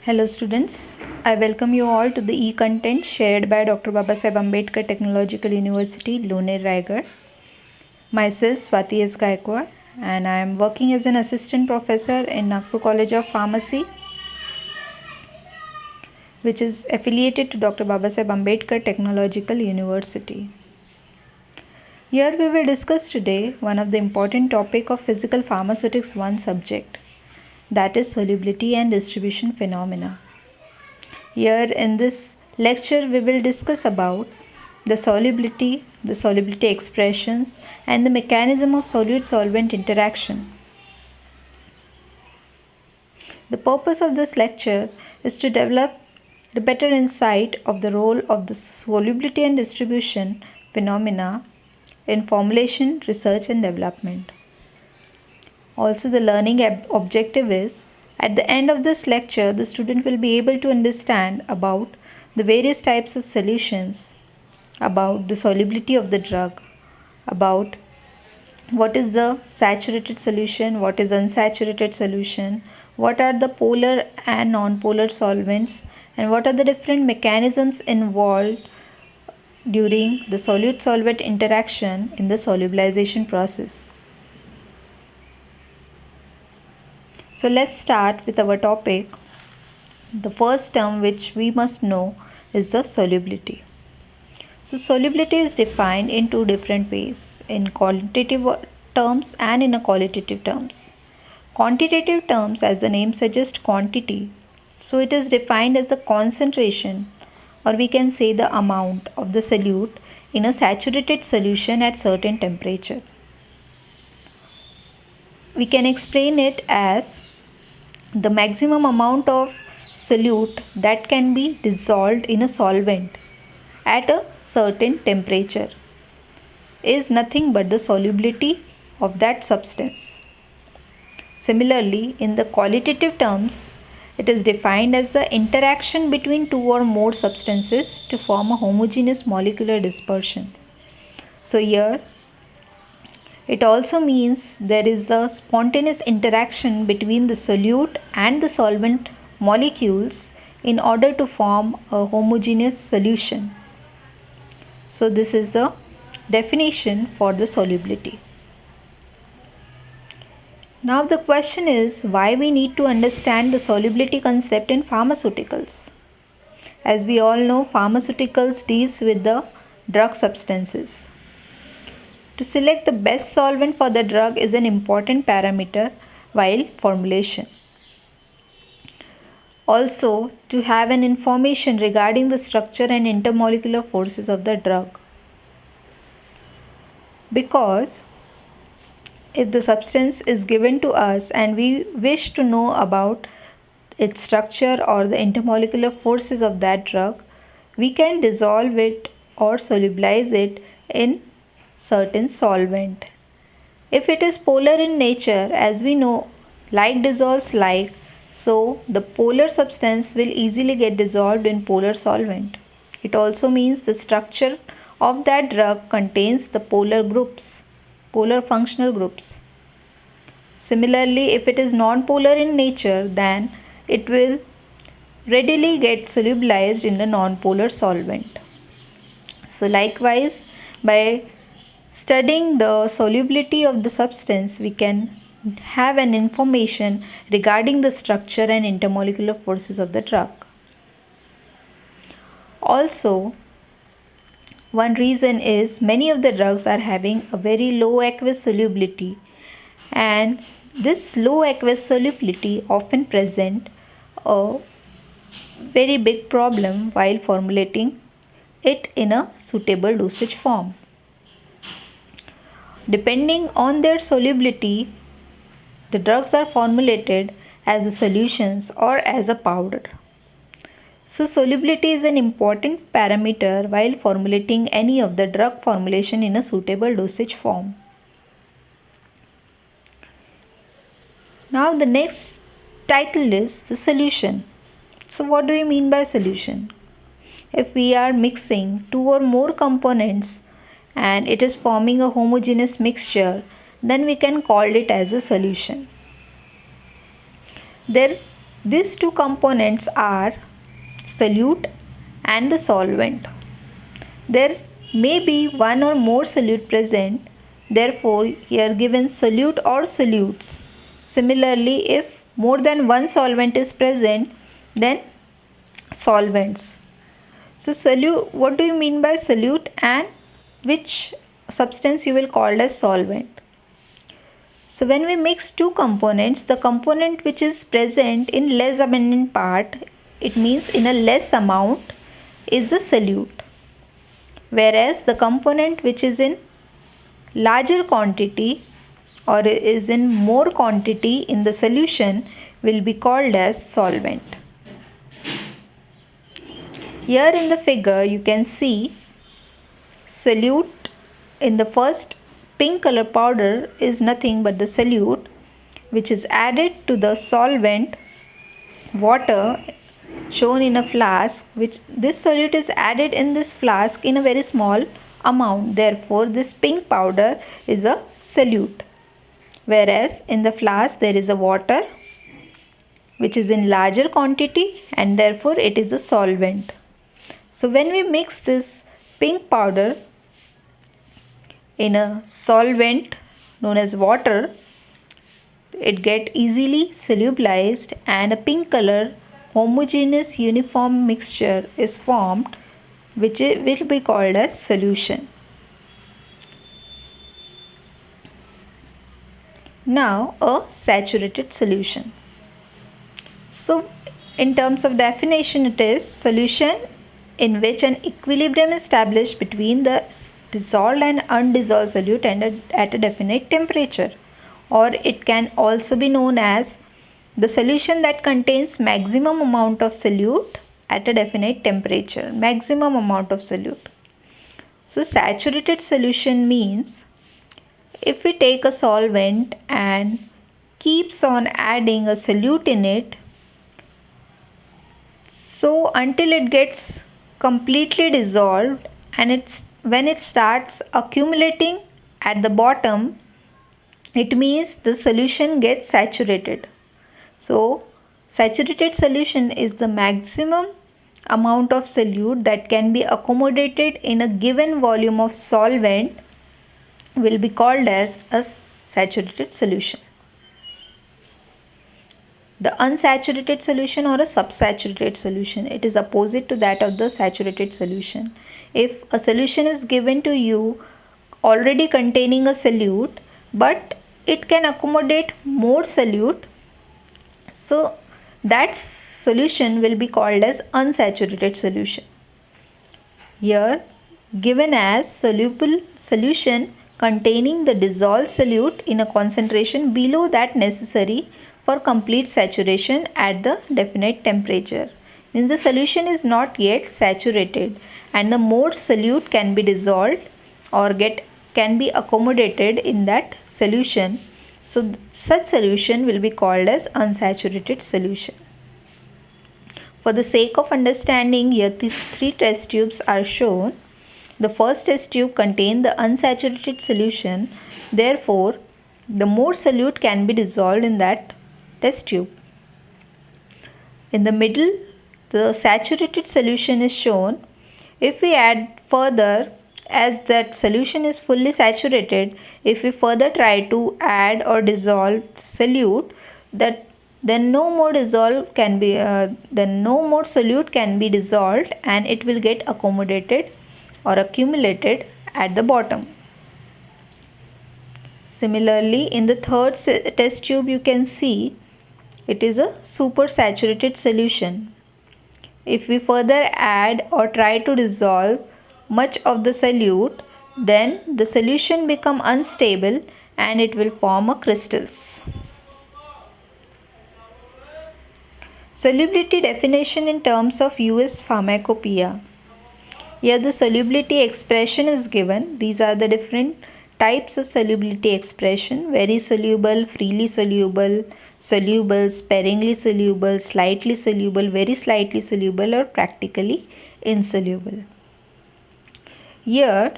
Hello students, I welcome you all to the e-content shared by Dr. Babasaheb Ambedkar Technological University, Loner, Raigad. Myself Swati S. Gaikwad and I am working as an assistant professor in Nagpur College of Pharmacy, which is affiliated to Dr. Babasaheb Ambedkar Technological University. Here we will discuss today one of the important topic of Physical Pharmaceutics 1 subject, that is solubility and distribution phenomena. Here in this lecture we will discuss about the solubility expressions and the mechanism of solute-solvent interaction. The purpose of this lecture is to develop the better insight of the role of the solubility and distribution phenomena in formulation, research and development. Also, the learning objective is, at the end of this lecture, the student will be able to understand about the various types of solutions, about the solubility of the drug, about what is the saturated solution, what is unsaturated solution, what are the polar and non-polar solvents, and what are the different mechanisms involved during the solute-solvent interaction in the solubilization process. So let's start with our topic. The first term which we must know is the solubility. So solubility is defined in two different ways, in quantitative terms and in a qualitative terms. Quantitative terms, as the name suggests, quantity. So it is defined as the concentration, or we can say the amount of the solute in a saturated solution at certain temperature. We can explain it as the maximum amount of solute that can be dissolved in a solvent at a certain temperature is nothing but the solubility of that substance. Similarly, in the qualitative terms, it is defined as the interaction between two or more substances to form a homogeneous molecular dispersion. So here it also means there is a spontaneous interaction between the solute and the solvent molecules in order to form a homogeneous solution. So this is the definition for the solubility. Now the question is why we need to understand the solubility concept in pharmaceuticals. As we all know, pharmaceuticals deals with the drug substances. To select the best solvent for the drug is an important parameter while formulation. Also, to have an information regarding the structure and intermolecular forces of the drug. Because if the substance is given to us and we wish to know about its structure or the intermolecular forces of that drug, we can dissolve it or solubilize it in certain solvent. If it is polar in nature, as we know, like dissolves like, so the polar substance will easily get dissolved in polar solvent. It also means the structure of that drug contains the polar groups, polar functional groups. Similarly, if it is non-polar in nature, then it will readily get solubilized in the non-polar solvent. So likewise, by studying the solubility of the substance, we can have an information regarding the structure and intermolecular forces of the drug. Also, one reason is many of the drugs are having a very low aqueous solubility, and this low aqueous solubility often present a very big problem while formulating it in a suitable dosage form. Depending on their solubility, the drugs are formulated as solutions or as a powder. So solubility is an important parameter while formulating any of the drug formulation in a suitable dosage form. Now the next title is the solution. So what do you mean by solution? If we are mixing two or more components and it is forming a homogeneous mixture, then we can call it as a solution. There These two components are solute and the solvent. There may be one or more solute present, therefore here given solute or solutes. Similarly, if more than one solvent is present, then solvents. So solute, what do you mean by solute, and which substance you will call as solvent? So when we mix two components, the component which is present in less abundant part, it means in a less amount, is the solute, whereas the component which is in larger quantity or is in more quantity in the solution will be called as solvent. Here in the figure you can see solute in the first pink color powder is nothing but the solute which is added to the solvent water shown in a flask, which this solute is added in this flask in a very small amount. Therefore, this pink powder is a solute, whereas in the flask there is a water which is in larger quantity and therefore it is a solvent. So when we mix this pink powder in a solvent known as water, it get easily solubilized and a pink color homogeneous uniform mixture is formed, which will be called as solution. Now a saturated solution. So in terms of definition, it is solution in which an equilibrium is established between the dissolved and undissolved solute and at a definite temperature, or it can also be known as the solution that contains maximum amount of solute at a definite temperature. Maximum amount of solute. So saturated solution means if we take a solvent and keeps on adding a solute in it, so until it gets completely dissolved, and when it starts accumulating at the bottom, it means the solution gets saturated. So saturated solution is the maximum amount of solute that can be accommodated in a given volume of solvent will be called as a saturated solution. The unsaturated solution or a subsaturated solution, it is opposite to that of the saturated solution. If a solution is given to you already containing a solute, but it can accommodate more solute, so that solution will be called as unsaturated solution. Here given as soluble solution containing the dissolved solute in a concentration below that necessary for complete saturation at the definite temperature. Means the solution is not yet saturated and the more solute can be dissolved or can be accommodated in that solution. So such solution will be called as unsaturated solution. For the sake of understanding, here three test tubes are shown. The first test tube contains the unsaturated solution. Therefore, the more solute can be dissolved in that test tube. In the middle, the saturated solution is shown. If we add further, as that solution is fully saturated, if we further try to add or dissolve solute, then no more solute can be dissolved and it will get accommodated or accumulated at the bottom. Similarly, in the third test tube you can see it is a supersaturated solution. If we further add or try to dissolve much of the solute, then the solution become unstable and it will form a crystals. Solubility definition in terms of US Pharmacopoeia. Here the solubility expression is given. These are the different types of solubility expression: very soluble, freely soluble, soluble, sparingly soluble, slightly soluble, very slightly soluble, or practically insoluble. Here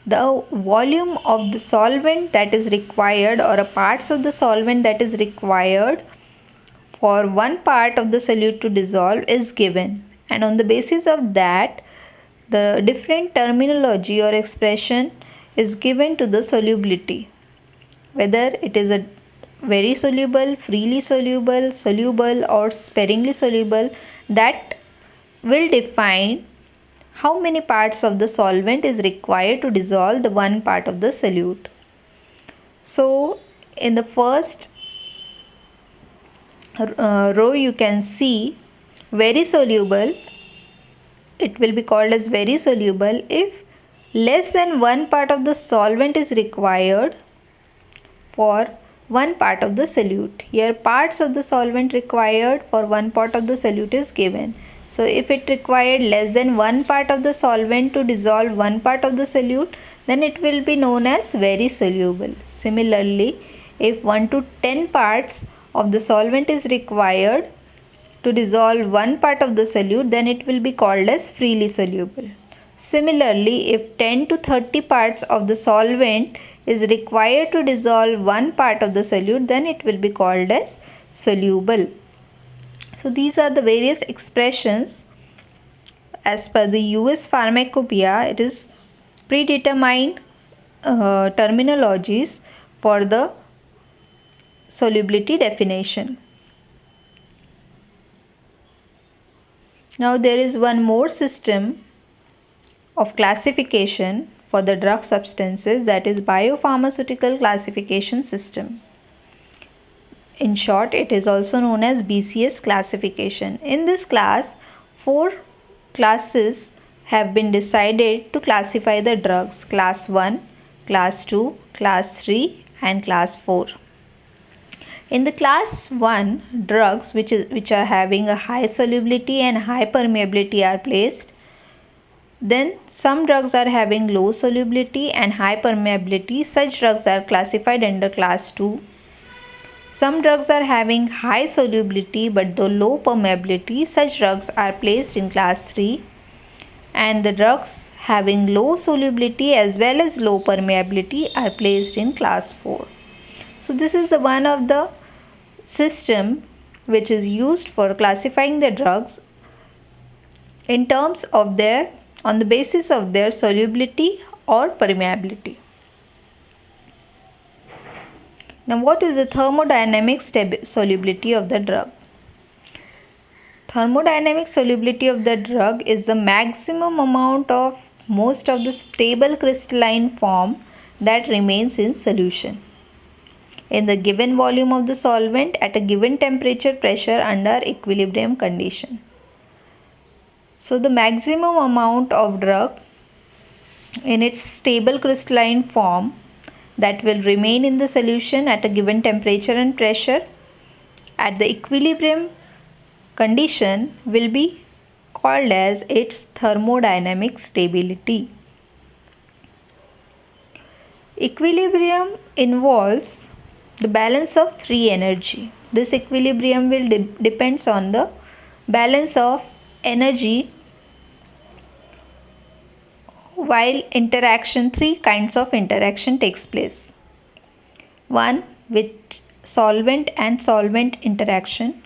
the volume of the solvent that is required or a parts of the solvent that is required for one part of the solute to dissolve is given, and on the basis of that the different terminology or expression is given to the solubility, whether it is a very soluble, freely soluble, soluble or sparingly soluble. That will define how many parts of the solvent is required to dissolve the one part of the solute. So in the first row you can see very soluble. It will be called as very soluble if less than one part of the solvent is required for one part of the solute. Here parts of the solvent required for one part of the solute is given. So if it required less than one part of the solvent to dissolve one part of the solute, then it will be known as very soluble. Similarly, if 1 to 10 parts of the solvent is required to dissolve one part of the solute, then it will be called as freely soluble. Similarly, if 10 to 30 parts of the solvent is required to dissolve one part of the solute, then it will be called as soluble. So these are the various expressions as per the US Pharmacopoeia. It is predetermined terminologies for the solubility definition. Now there is one more system of classification for the drug substances, that is biopharmaceutical classification system. In short, it is also known as BCS classification. In this class, 4 classes have been decided to classify the drugs: class 1, class 2, class 3 and class 4. In the class 1, drugs which are having a high solubility and high permeability are placed. Then some drugs are having low solubility and high permeability. Such drugs are classified under class 2. Some drugs are having high solubility but the low permeability. Such drugs are placed in class 3. And the drugs having low solubility as well as low permeability are placed in class 4. So this is the one of the system which is used for classifying the drugs in terms of their, on the basis of their solubility or permeability. Now what is the thermodynamic solubility of the drug? Thermodynamic solubility of the drug is the maximum amount of most of the stable crystalline form that remains in solution in the given volume of the solvent at a given temperature, pressure under equilibrium condition. So the maximum amount of drug in its stable crystalline form that will remain in the solution at a given temperature and pressure at the equilibrium condition will be called as its thermodynamic stability. Equilibrium involves the balance of 3 energy. This equilibrium will depends on the balance of energy while interaction, 3 kinds of interaction takes place. One with solvent and solvent interaction,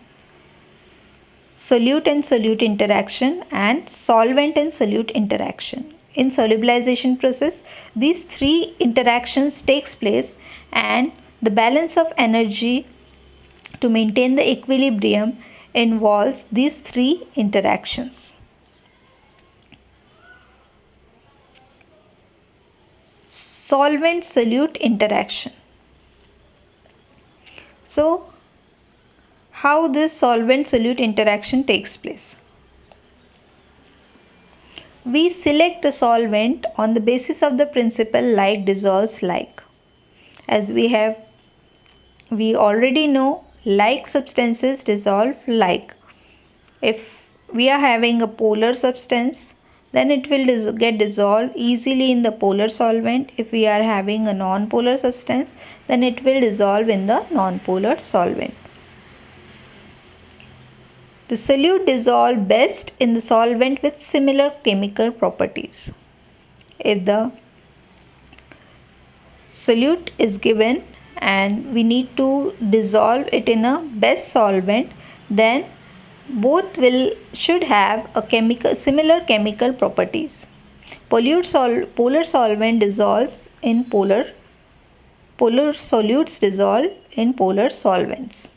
solute and solute interaction and solvent and solute interaction. In solubilization process, these 3 interactions takes place and the balance of energy to maintain the equilibrium involves these 3 interactions. Solvent-solute interaction. So, how this solvent-solute interaction takes place? We select the solvent on the basis of the principle like dissolves like. As we already know, like substances dissolve like. If we are having a polar substance, then it will get dissolved easily in the polar solvent. If we are having a non-polar substance, then it will dissolve in the non-polar solvent. The solute dissolves best in the solvent with similar chemical properties. If the solute is given and we need to dissolve it in a best solvent, then both should have a similar chemical properties. Polar solvent dissolves in polar solutes dissolve in polar solvents.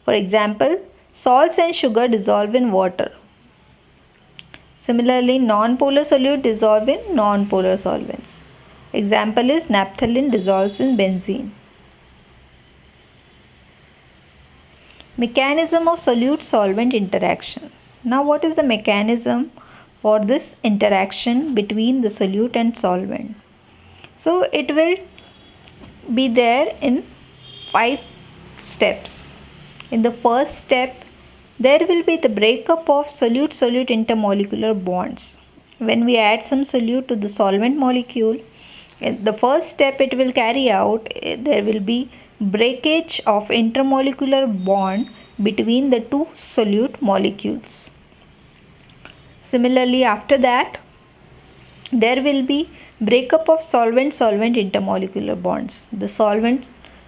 For example, salts and sugar dissolve in water. Similarly, non-polar solute dissolve in non-polar solvents. Example is naphthalene dissolves in benzene. Mechanism of solute-solvent interaction. Now, what is the mechanism for this interaction between the solute and solvent? So, it will be there in 5 steps. In the first step, there will be the breakup of solute-solute intermolecular bonds. When we add some solute to the solvent molecule, the first step it will carry out, there will be breakage of intermolecular bond between the two solute molecules. Similarly, after that, there will be breakup of solvent-solvent intermolecular bonds.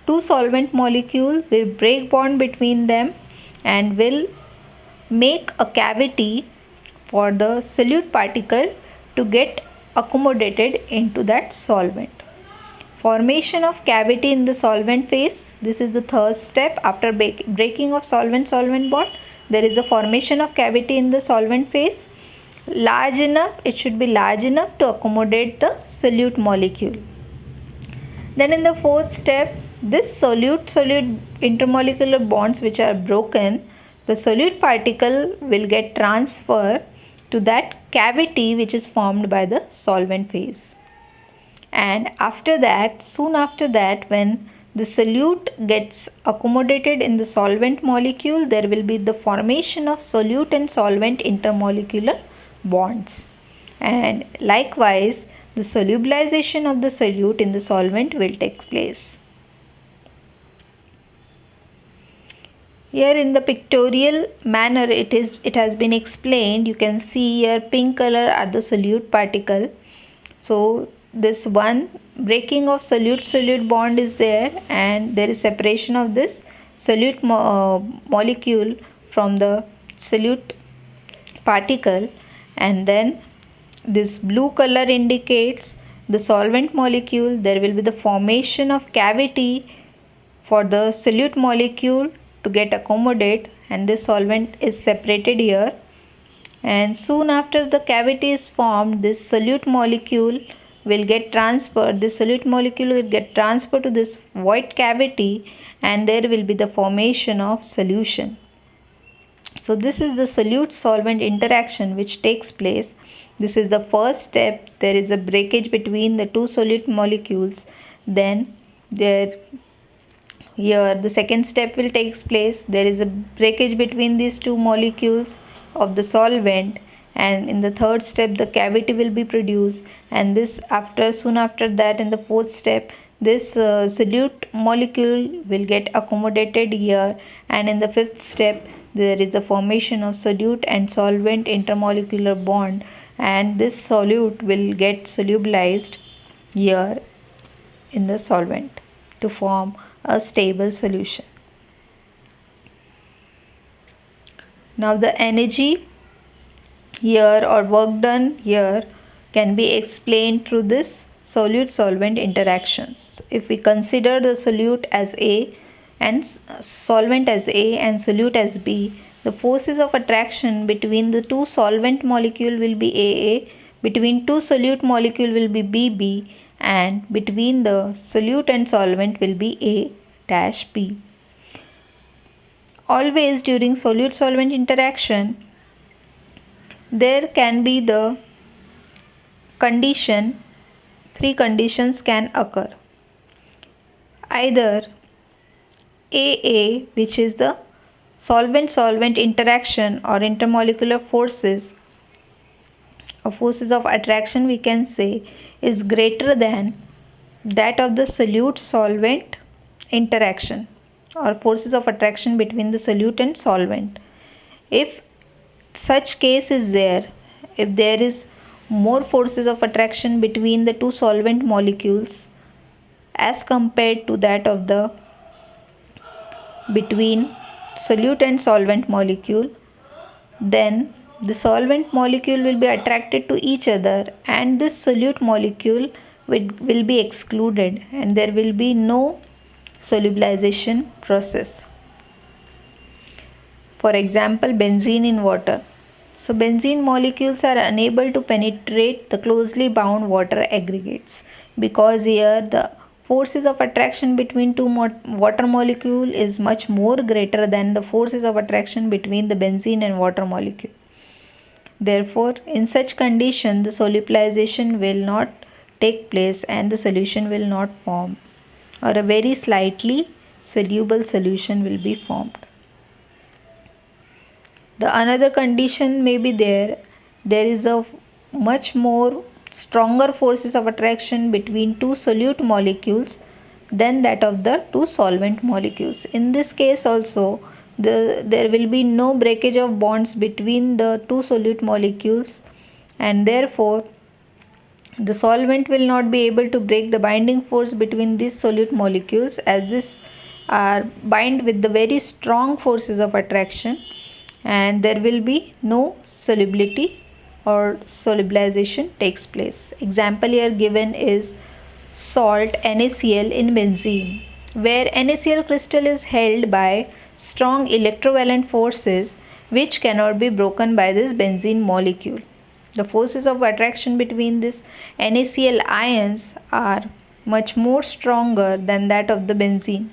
Two solvent molecule will break bond between them and will make a cavity for the solute particle to get accommodated into that solvent. Formation of cavity in the solvent phase. This is the third step. After breaking of solvent-solvent bond, there is a formation of cavity in the solvent phase. It should be large enough to accommodate the solute molecule. Then in the fourth step, this solute-solute intermolecular bonds which are broken, the solute particle will get transferred to that cavity which is formed by the solvent phase. And after that, soon after that, when the solute gets accommodated in the solvent molecule, there will be the formation of solute and solvent intermolecular bonds. And likewise, the solubilization of the solute in the solvent will take place. Here in the pictorial manner it has been explained. You can see here pink color are the solute particle. So this one breaking of solute-solute bond is there, and there is separation of this solute molecule from the solute particle, and then this blue color indicates the solvent molecule. There will be the formation of cavity for the solute molecule to get accommodate, and this solvent is separated here, and soon after the cavity is formed, this solute molecule will get transferred. This solute molecule will get transferred to this void cavity, and there will be the formation of solution. So this is the solute-solvent interaction which takes place. This is the first step. There is a breakage between the two solute molecules. Then here the second step will take place. There is a breakage between these two molecules of the solvent, and in the third step the cavity will be produced, and soon after that, in the fourth step, this solute molecule will get accommodated here, and in the fifth step there is a formation of solute and solvent intermolecular bond, and this solute will get solubilized here in the solvent to form a stable solution. Now the energy here or work done here can be explained through this solute-solvent interactions. If we consider the solute as A and solvent as A and solute as B, the forces of attraction between the two solvent molecule will be AA, between two solute molecule will be BB, and between the solute and solvent will be A-B. Always during solute-solvent interaction, there can be the condition, 3 conditions can occur. Either AA, which is the solvent-solvent interaction or intermolecular forces or forces of attraction, we can say, is greater than that of the solute-solvent interaction or forces of attraction between the solute and solvent. If such case is there, if there is more forces of attraction between the two solvent molecules as compared to that of the between solute and solvent molecule, then the solvent molecule will be attracted to each other and this solute molecule will be excluded and there will be no solubilization process. For example, benzene in water. So benzene molecules are unable to penetrate the closely bound water aggregates because here the forces of attraction between two water molecule is much more greater than the forces of attraction between the benzene and water molecule. Therefore, in such condition, the solubilization will not take place and the solution will not form, or a very slightly soluble solution will be formed. The another condition may be there is a much more stronger forces of attraction between two solute molecules than that of the two solvent molecules. In this case also, there will be no breakage of bonds between the two solute molecules and therefore the solvent will not be able to break the binding force between these solute molecules, as this are bind with the very strong forces of attraction and there will be no solubility or solubilization takes place. Example here given is salt NaCl in benzene, where NaCl crystal is held by strong electrovalent forces which cannot be broken by this benzene molecule. The forces of attraction between these NaCl ions are much more stronger than that of the benzene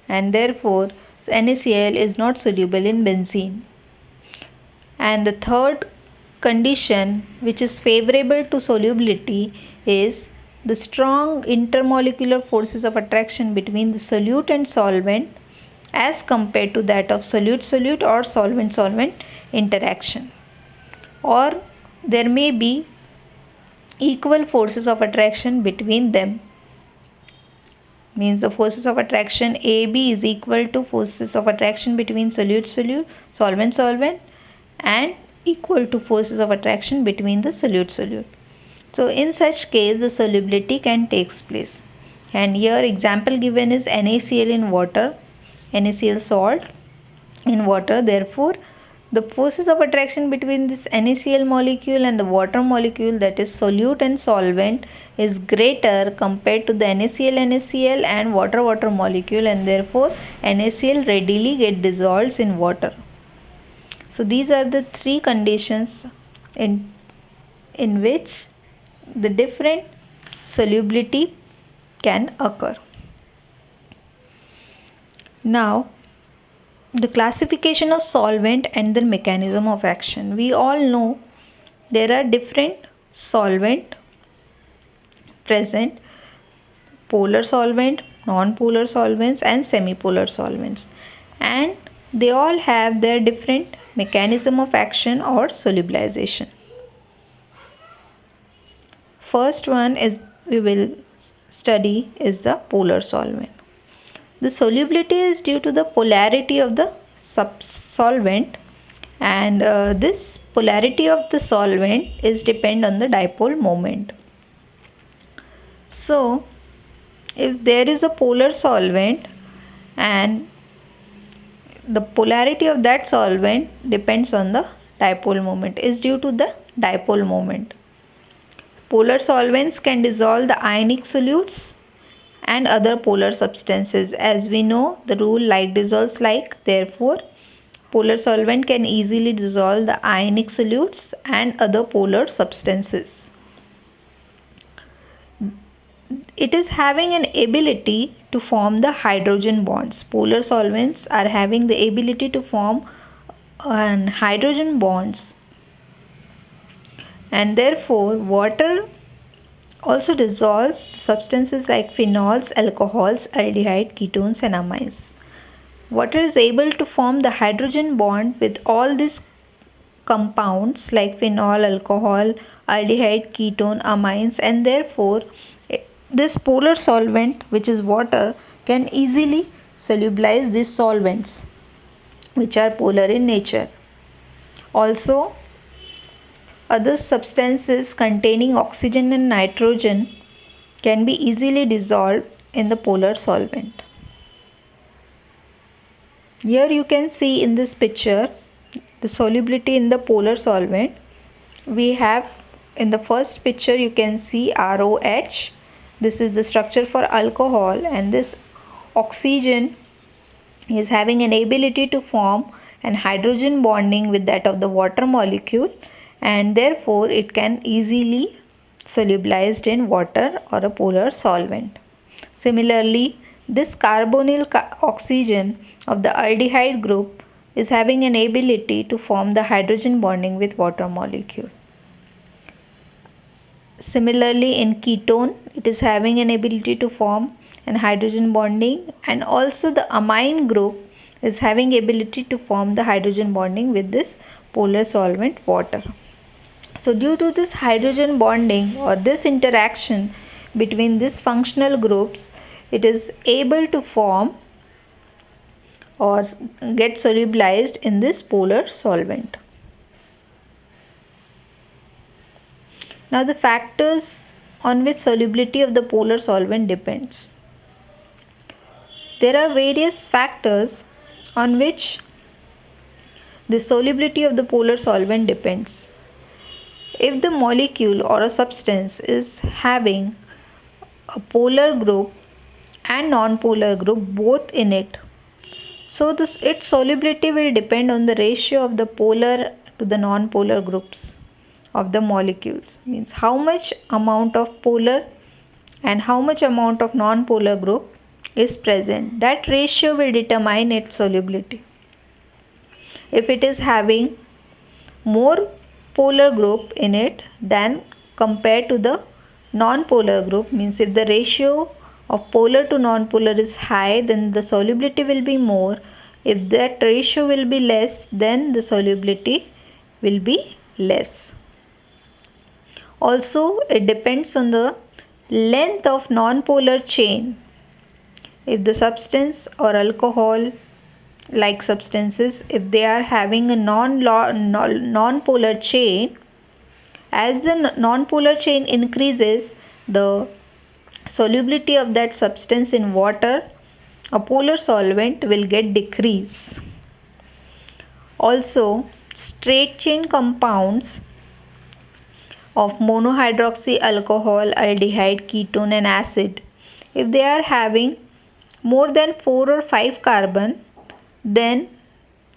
and therefore NaCl is not soluble in benzene. And the third condition which is favorable to solubility is the strong intermolecular forces of attraction between the solute and solvent as compared to that of solute-solute or solvent-solvent interaction. Or there may be equal forces of attraction between them. Means the forces of attraction AB is equal to forces of attraction between solute-solute, solvent-solvent and equal to forces of attraction between the solute-solute. So in such case the solubility can take place. And here example given is NaCl in water, NaCl salt in water. Therefore the forces of attraction between this NaCl molecule and the water molecule, that is solute and solvent, is greater compared to the NaCl and water molecule and therefore NaCl readily get dissolved in water. So these are the three conditions in which the different solubility can occur. Now the classification of solvent and their mechanism of action. We all know there are different solvent present: polar solvent, non-polar solvents and semi-polar solvents, and they all have their different mechanism of action or solubilization. First one is we will study is the polar solvent. The solubility is due to the polarity of the solvent and this polarity of the solvent is depend on the dipole moment. So if there is a polar solvent and the polarity of that solvent depends on the dipole moment, is due to the dipole moment. Polar solvents can dissolve the ionic solutes and other polar substances. As we know, the rule like dissolves like, therefore polar solvent can easily dissolve the ionic solutes and other polar substances. It is having an ability to form the hydrogen bonds. Polar solvents are having the ability to form hydrogen bonds and therefore water also dissolves substances like phenols, alcohols, aldehyde, ketones and amines. Water is able to form the hydrogen bond with all these compounds like phenol, alcohol, aldehyde, ketone, amines, and therefore this polar solvent, which is water, can easily solubilize these solvents which are polar in nature. Also other substances containing oxygen and nitrogen can be easily dissolved in the polar solvent. Here you can see in this picture the solubility in the polar solvent. We have in the first picture you can see ROH. This is the structure for alcohol, and this oxygen is having an ability to form an hydrogen bonding with that of the water molecule, and therefore it can easily solubilized in water or a polar solvent. Similarly, this carbonyl oxygen of the aldehyde group is having an ability to form the hydrogen bonding with water molecule. Similarly, in ketone, it is having an ability to form an hydrogen bonding, and also the amine group is having ability to form the hydrogen bonding with this polar solvent water. So due to this hydrogen bonding or this interaction between these functional groups, it is able to form or get solubilized in this polar solvent. Now the factors on which solubility of the polar solvent depends. There are various factors on which the solubility of the polar solvent depends. If the molecule or a substance is having a polar group and non-polar group both in it, so its solubility will depend on the ratio of the polar to the non-polar groups of the molecules. Means how much amount of polar and how much amount of non-polar group is present. That ratio will determine its solubility. If it is having more polar group in it than compared to the non-polar group, means if the ratio of polar to non-polar is high, then the solubility will be more. If that ratio will be less, then the solubility will be less. Also, it depends on the length of non-polar chain. If the substance or alcohol like substances, if they are having a non-polar chain, as the non-polar chain increases, the solubility of that substance in water, a polar solvent, will get decrease. Also, straight chain compounds of monohydroxy alcohol, aldehyde, ketone and acid, if they are having more than 4 or 5 carbon, then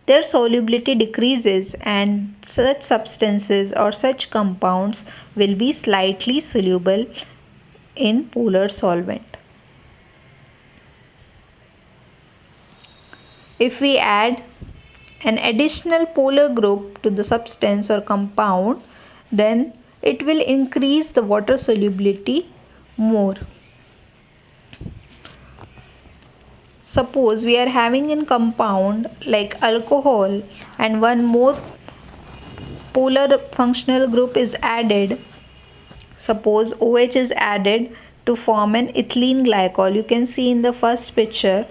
their solubility decreases, and such substances or such compounds will be slightly soluble in polar solvent. If we add an additional polar group to the substance or compound, then it will increase the water solubility more. Suppose we are having a compound like alcohol and one more polar functional group is added. Suppose OH is added to form an ethylene glycol. You can see in the first picture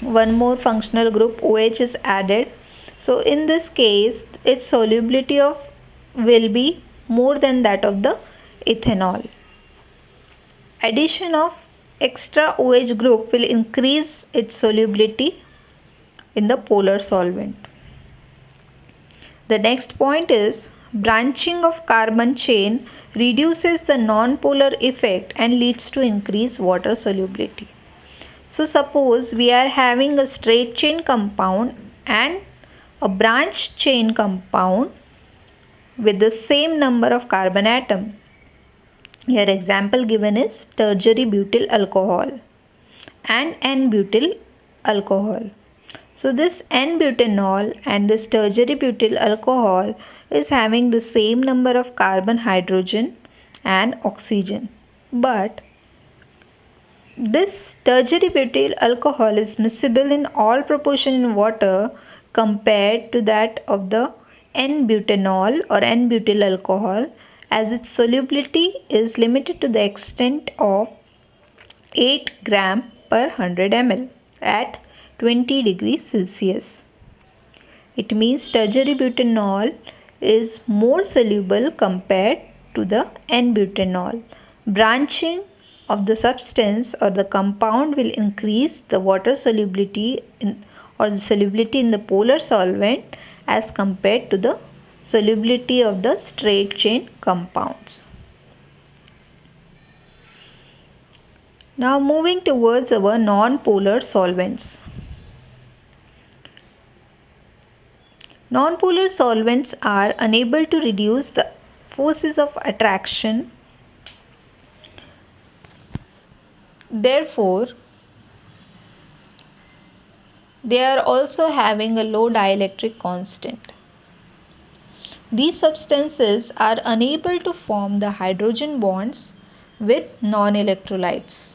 one more functional group OH is added. So in this case its solubility will be more than that of the ethanol. Addition of extra OH group will increase its solubility in the polar solvent. The next point is branching of carbon chain reduces the non-polar effect and leads to increased water solubility. So suppose we are having a straight chain compound and a branched chain compound with the same number of carbon atom. Here example given is tertiary butyl alcohol and N-butyl alcohol. So this N-butanol and this tertiary butyl alcohol is having the same number of carbon, hydrogen and oxygen. But this tertiary butyl alcohol is miscible in all proportion in water compared to that of the N-butanol or N-butyl alcohol, as its solubility is limited to the extent of 8 gram per 100 ml at 20 degrees Celsius. It means tertiary butanol is more soluble compared to the N-butanol. Branching of the substance or the compound will increase the water solubility or the solubility in the polar solvent as compared to the solubility of the straight chain compounds. Now moving towards our non-polar solvents. Non-polar solvents are unable to reduce the forces of attraction. Therefore, they are also having a low dielectric constant. These substances are unable to form the hydrogen bonds with non-electrolytes.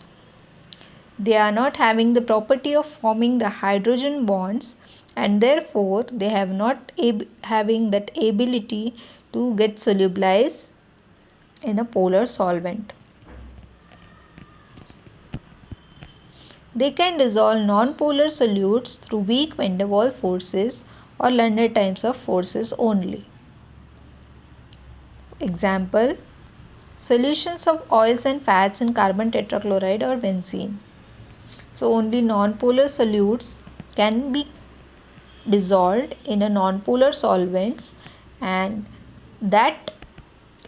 They are not having the property of forming the hydrogen bonds, and therefore they have not having that ability to get solubilized in a polar solvent. They can dissolve non-polar solutes through weak van der Waals forces or London types of forces only. Example: solutions of oils and fats in carbon tetrachloride or benzene. So only non-polar solutes can be dissolved in a non-polar solvents, and that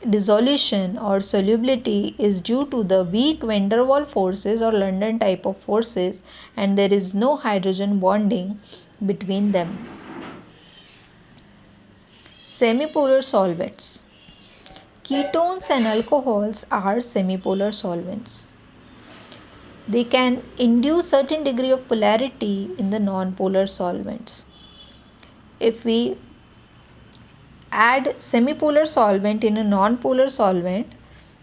dissolution or solubility is due to the weak van der Waals forces or London type of forces, and there is no hydrogen bonding between them. Semipolar solvents. Ketones and alcohols are semipolar solvents. They can induce certain degree of polarity in the non-polar solvents. If we add semipolar solvent in a non-polar solvent,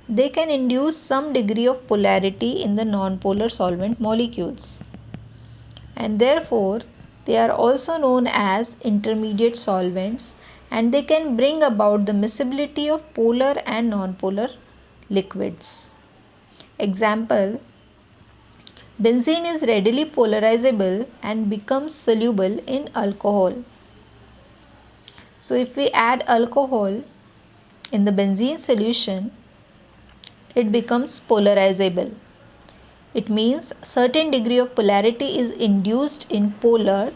they can induce some degree of polarity in the non-polar solvent molecules, and therefore they are also known as intermediate solvents, and they can bring about the miscibility of polar and non-polar liquids. Example: benzene is readily polarizable and becomes soluble in alcohol. So if we add alcohol in the benzene solution, it becomes polarizable. It means certain degree of polarity is induced in polar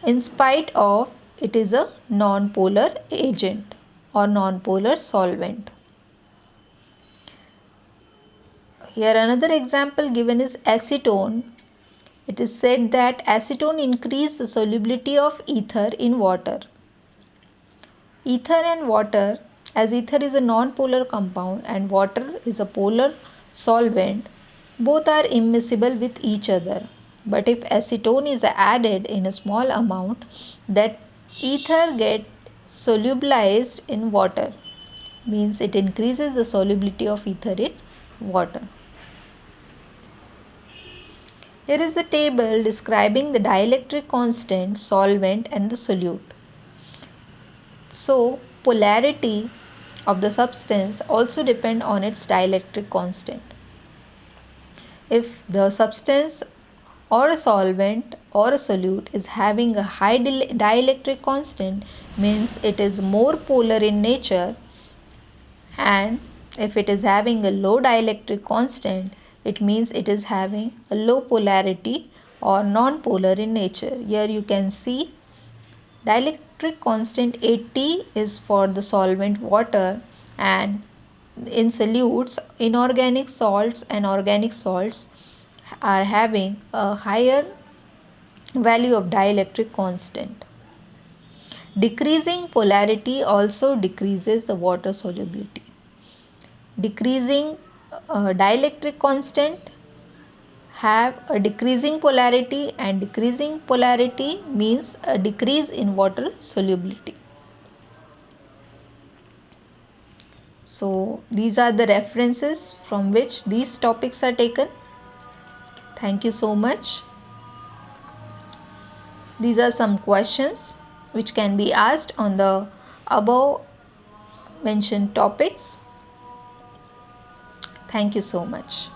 in spite of it is a non-polar agent or non-polar solvent. Here another example given is acetone. It is said that acetone increases the solubility of ether in water. Ether and water, as ether is a non-polar compound and water is a polar solvent, both are immiscible with each other. But if acetone is added in a small amount, that ether gets solubilized in water, means it increases the solubility of ether in water. Here is a table describing the dielectric constant, solvent and the solute. So, polarity of the substance also depend on its dielectric constant. If the substance or a solvent or a solute is having a high dielectric constant, means it is more polar in nature, and if it is having a low dielectric constant, it means it is having a low polarity or non-polar in nature. Here you can see dielectric constant 80 is for the solvent water, and in solutes, inorganic salts and organic salts are having a higher value of dielectric constant. Decreasing polarity also decreases the water solubility. Decreasing dielectric constant have a decreasing polarity, and decreasing polarity means a decrease in water solubility. So these are the references from which these topics are taken. Thank you so much. These are some questions which can be asked on the above mentioned topics. Thank you so much.